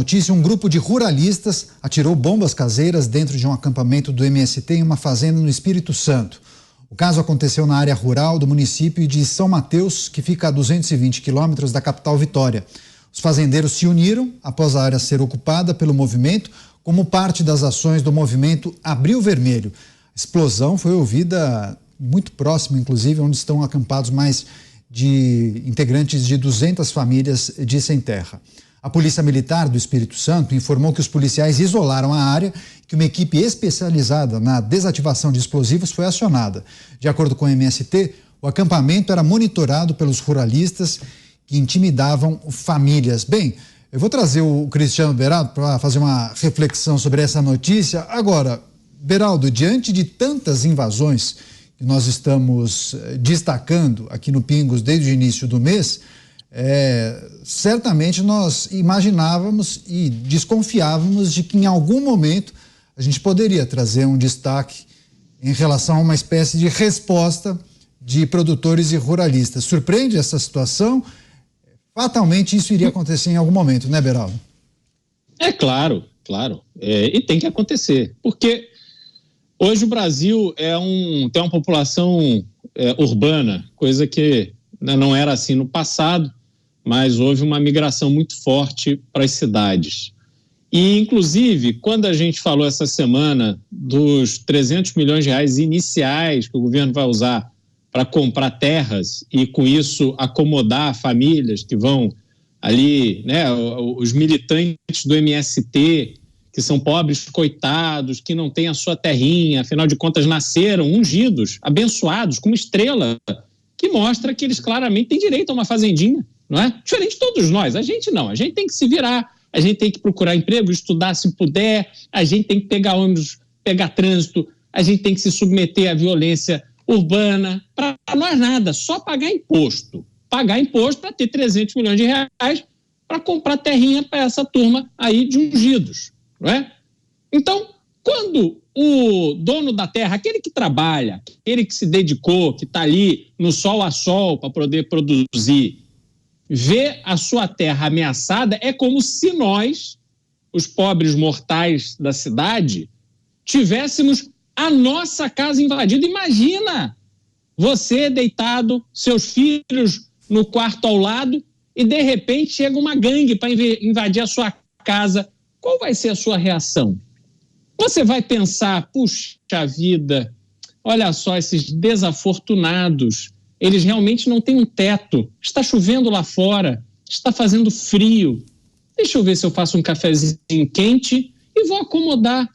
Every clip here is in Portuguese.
Notícia: um grupo de ruralistas atirou bombas caseiras dentro de um acampamento do MST em uma fazenda no Espírito Santo. O caso aconteceu na área rural do município de São Mateus, que fica a 220 quilômetros da capital Vitória. Os fazendeiros se uniram após a área ser ocupada pelo movimento, como parte das ações do movimento Abril Vermelho. A explosão foi ouvida muito próximo, inclusive, onde estão acampados mais de integrantes de 200 famílias de sem terra. A Polícia Militar do Espírito Santo informou que os policiais isolaram a área e que uma equipe especializada na desativação de explosivos foi acionada. De acordo com o MST, o acampamento era monitorado pelos ruralistas que intimidavam famílias. Bem, eu vou trazer o Cristiano Beraldo para fazer uma reflexão sobre essa notícia. Agora, Beraldo, diante de tantas invasões que nós estamos destacando aqui no Pingos desde o início do mês, certamente nós imaginávamos e desconfiávamos de que em algum momento a gente poderia trazer um destaque em relação a uma espécie de resposta de produtores e ruralistas. Surpreende essa situação? Fatalmente isso iria acontecer em algum momento, né, Beraldo? É claro. E tem que acontecer, porque hoje o Brasil tem uma população urbana, coisa que não era assim no passado, mas houve uma migração muito forte para as cidades. E, inclusive, quando a gente falou essa semana dos 300 milhões de reais iniciais que o governo vai usar para comprar terras e, com isso, acomodar famílias que vão ali, né, os militantes do MST, que são pobres coitados, que não têm a sua terrinha, afinal de contas nasceram ungidos, abençoados, com uma estrela, que mostra que eles claramente têm direito a uma fazendinha, não é? Diferente de todos nós, a gente não, a gente tem que se virar, a gente tem que procurar emprego, estudar se puder, a gente tem que pegar ônibus, pegar trânsito, a gente tem que se submeter à violência urbana, para nós nada, só pagar imposto para ter 300 milhões de reais para comprar terrinha para essa turma aí de ungidos, não é? Então, quando o dono da terra, aquele que trabalha, aquele que se dedicou, que está ali no sol a sol para poder produzir, vê a sua terra ameaçada, é como se nós, os pobres mortais da cidade, tivéssemos a nossa casa invadida. Imagina você deitado, seus filhos no quarto ao lado e de repente chega uma gangue para invadir a sua casa. Qual vai ser a sua reação? Você vai pensar, puxa vida, olha só esses desafortunados, eles realmente não têm um teto, está chovendo lá fora, está fazendo frio, deixa eu ver se eu faço um cafezinho quente e vou acomodar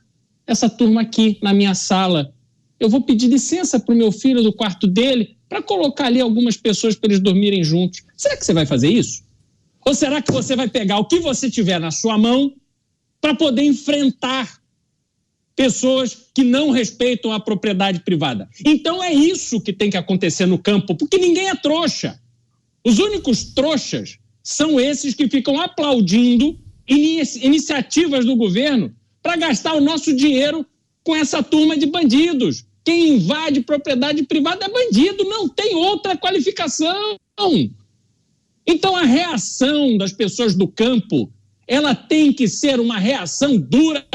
essa turma aqui na minha sala. Eu vou pedir licença para o meu filho do quarto dele para colocar ali algumas pessoas para eles dormirem juntos. Será que você vai fazer isso? Ou será que você vai pegar o que você tiver na sua mão para poder enfrentar pessoas que não respeitam a propriedade privada? Então é isso que tem que acontecer no campo, porque ninguém é trouxa. Os únicos trouxas são esses que ficam aplaudindo iniciativas do governo para gastar o nosso dinheiro com essa turma de bandidos. Quem invade propriedade privada é bandido, não tem outra qualificação. Então a reação das pessoas do campo, ela tem que ser uma reação dura.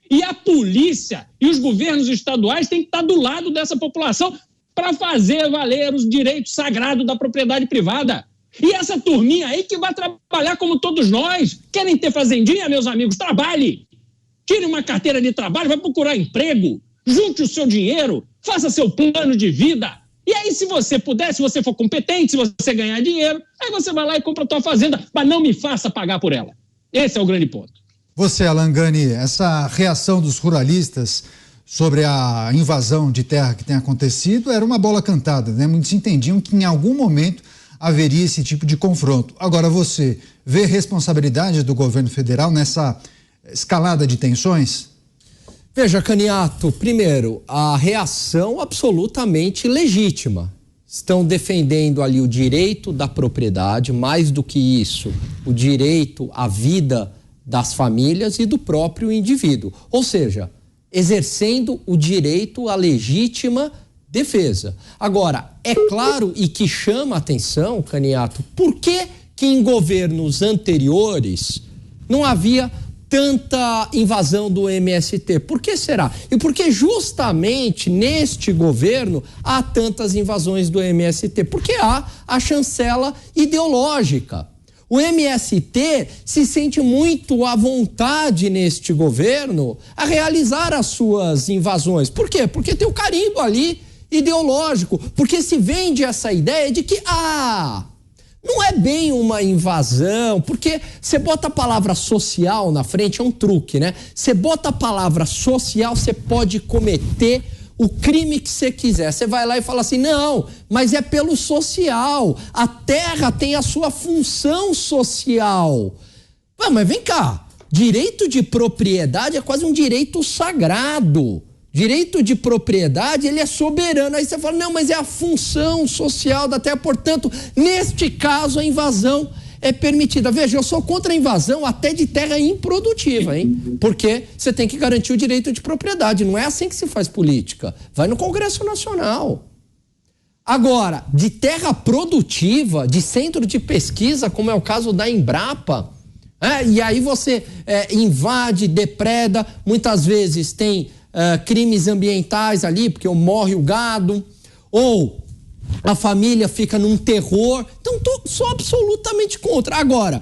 E a polícia e os governos estaduais têm que estar do lado dessa população para fazer valer os direitos sagrados da propriedade privada. E essa turminha aí que vai trabalhar como todos nós. Querem ter fazendinha, meus amigos? Trabalhe! Tire uma carteira de trabalho, vai procurar emprego, junte o seu dinheiro, faça seu plano de vida. E aí, se você puder, se você for competente, se você ganhar dinheiro, aí você vai lá e compra a tua fazenda, mas não me faça pagar por ela. Esse é o grande ponto. Você, Alan Gani, essa reação dos ruralistas sobre a invasão de terra que tem acontecido era uma bola cantada, né? Muitos entendiam que em algum momento haveria esse tipo de confronto. Agora, você vê responsabilidade do governo federal nessa escalada de tensões? Veja, Caniato, primeiro, a reação absolutamente legítima. Estão defendendo ali o direito da propriedade, mais do que isso, o direito à vida das famílias e do próprio indivíduo. Ou seja, exercendo o direito à legítima defesa. Agora, é claro e que chama a atenção, Caniato, por que em governos anteriores não havia tanta invasão do MST. Por que será? E por que justamente neste governo há tantas invasões do MST? Porque há a chancela ideológica. O MST se sente muito à vontade neste governo a realizar as suas invasões. Por quê? Porque tem o carimbo ali ideológico. Porque se vende essa ideia de que, não é bem uma invasão, porque você bota a palavra social na frente, é um truque, né? Você bota a palavra social, você pode cometer o crime que você quiser. Você vai lá e fala assim, não, mas é pelo social. A terra tem a sua função social. Mas vem cá, direito de propriedade é quase um direito sagrado. Direito de propriedade, ele é soberano. Aí você fala, não, mas é a função social da terra. Portanto, neste caso, a invasão é permitida. Veja, eu sou contra a invasão até de terra improdutiva, hein? Porque você tem que garantir o direito de propriedade. Não é assim que se faz política. Vai no Congresso Nacional. Agora, de terra produtiva, de centro de pesquisa, como é o caso da Embrapa, e aí você invade, depreda, muitas vezes tem crimes ambientais ali, porque morre o gado, ou a família fica num terror. Então, sou absolutamente contra. Agora,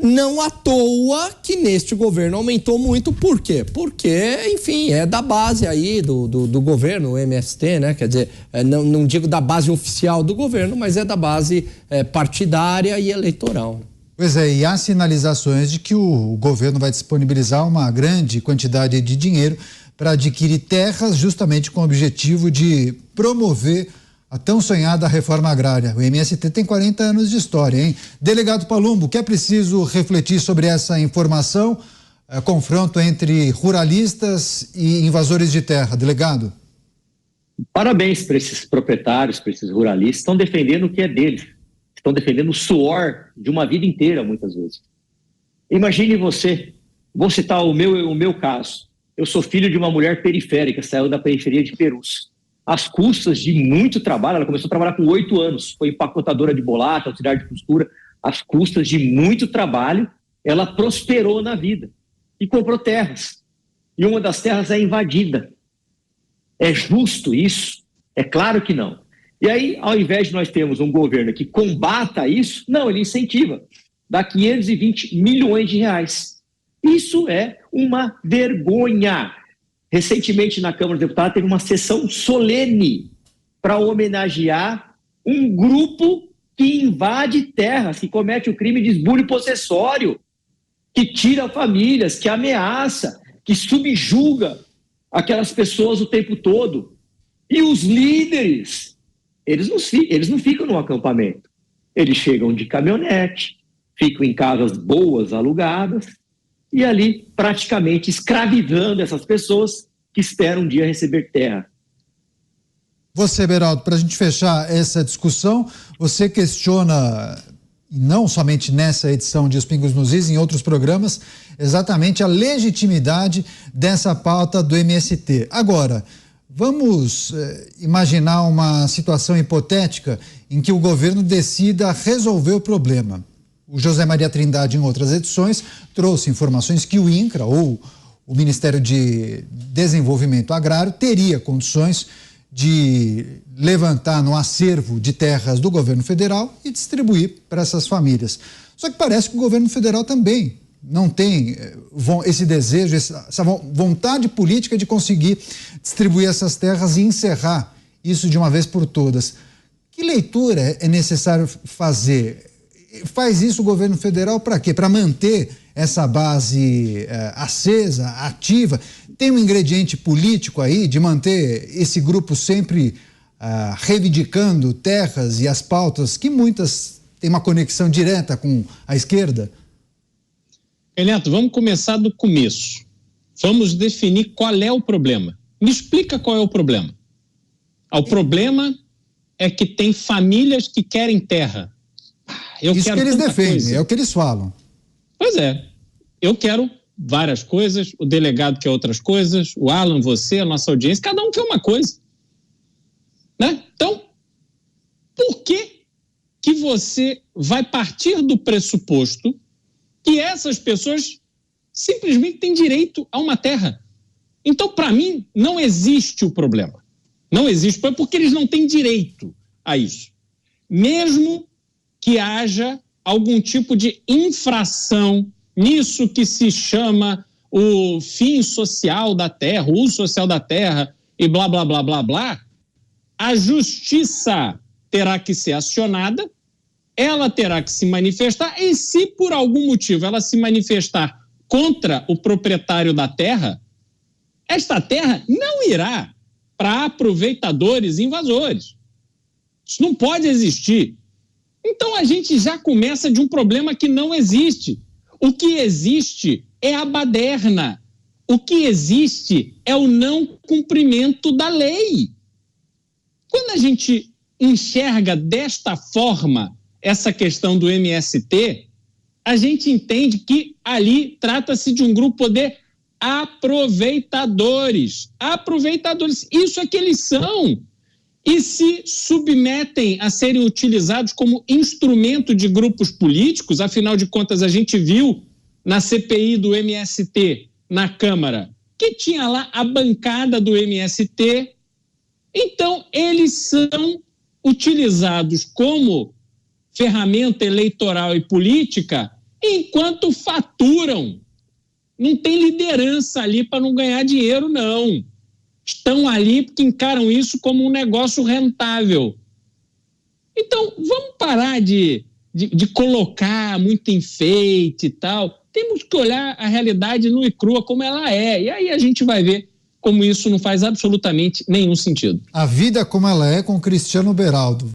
não à toa que neste governo aumentou muito. Por quê? Porque, enfim, é da base aí do governo, o MST, né? Quer dizer, não digo da base oficial do governo, mas é da base partidária e eleitoral. Pois é, e há sinalizações de que o governo vai disponibilizar uma grande quantidade de dinheiro para adquirir terras justamente com o objetivo de promover a tão sonhada reforma agrária. O MST tem 40 anos de história, hein? Delegado Palumbo, o que é preciso refletir sobre essa informação? Confronto entre ruralistas e invasores de terra. Delegado? Parabéns para esses proprietários, para esses ruralistas. Estão defendendo o que é deles. Estão defendendo o suor de uma vida inteira, muitas vezes. Imagine você, vou citar o meu caso. Eu sou filho de uma mulher periférica, saiu da periferia de Perus. Às custas de muito trabalho, ela começou a trabalhar com 8 anos, foi empacotadora de bolacha, auxiliar de costura. Às custas de muito trabalho, ela prosperou na vida e comprou terras. E uma das terras é invadida. É justo isso? É claro que não. E aí, ao invés de nós termos um governo que combata isso, não, ele incentiva. Dá 520 milhões de reais. Isso é uma vergonha. Recentemente, na Câmara dos Deputados, teve uma sessão solene para homenagear um grupo que invade terras, que comete o crime de esbulho possessório, que tira famílias, que ameaça, que subjuga aquelas pessoas o tempo todo. E os líderes, eles não ficam no acampamento. Eles chegam de caminhonete, ficam em casas boas, alugadas, e ali praticamente escravizando essas pessoas que esperam um dia receber terra. Você, Beraldo, para a gente fechar essa discussão, você questiona, não somente nessa edição de Os Pingos nos Is, em outros programas, exatamente a legitimidade dessa pauta do MST. Agora, vamos imaginar uma situação hipotética em que o governo decida resolver o problema. O José Maria Trindade, em outras edições, trouxe informações que o INCRA, ou o Ministério de Desenvolvimento Agrário, teria condições de levantar no acervo de terras do governo federal e distribuir para essas famílias. Só que parece que o governo federal também não tem esse desejo, essa vontade política de conseguir distribuir essas terras e encerrar isso de uma vez por todas. Que leitura é necessário fazer? Faz isso o governo federal para quê? Para manter essa base acesa, ativa? Tem um ingrediente político aí de manter esse grupo sempre reivindicando terras e as pautas que muitas têm uma conexão direta com a esquerda? Neto, vamos começar do começo. Vamos definir qual é o problema. Me explica qual é o problema. O problema é que tem famílias que querem terra. Isso que eles defendem, é o que eles falam. Pois é. Eu quero várias coisas, o delegado quer outras coisas, o Alan, você, a nossa audiência, cada um quer uma coisa. Né? Então, por que você vai partir do pressuposto que essas pessoas simplesmente têm direito a uma terra. Então, para mim, não existe o problema. Não existe, porque eles não têm direito a isso. Mesmo que haja algum tipo de infração nisso que se chama o fim social da terra, o uso social da terra e blá, blá, blá, blá, blá, a justiça terá que ser acionada, ela terá que se manifestar, e se por algum motivo ela se manifestar contra o proprietário da terra, esta terra não irá para aproveitadores e invasores. Isso não pode existir. Então a gente já começa de um problema que não existe. O que existe é a baderna. O que existe é o não cumprimento da lei. Quando a gente enxerga desta forma essa questão do MST, a gente entende que ali trata-se de um grupo de aproveitadores. Aproveitadores, isso é que eles são. E se submetem a serem utilizados como instrumento de grupos políticos, afinal de contas a gente viu na CPI do MST, na Câmara, que tinha lá a bancada do MST. Então, eles são utilizados como ferramenta eleitoral e política enquanto faturam. Não tem liderança ali para não ganhar dinheiro, não. Estão ali porque encaram isso como um negócio rentável. Então, vamos parar de colocar muito enfeite e tal. Temos que olhar a realidade nua e crua como ela é. E aí a gente vai ver como isso não faz absolutamente nenhum sentido. A vida como ela é com Cristiano Beraldo.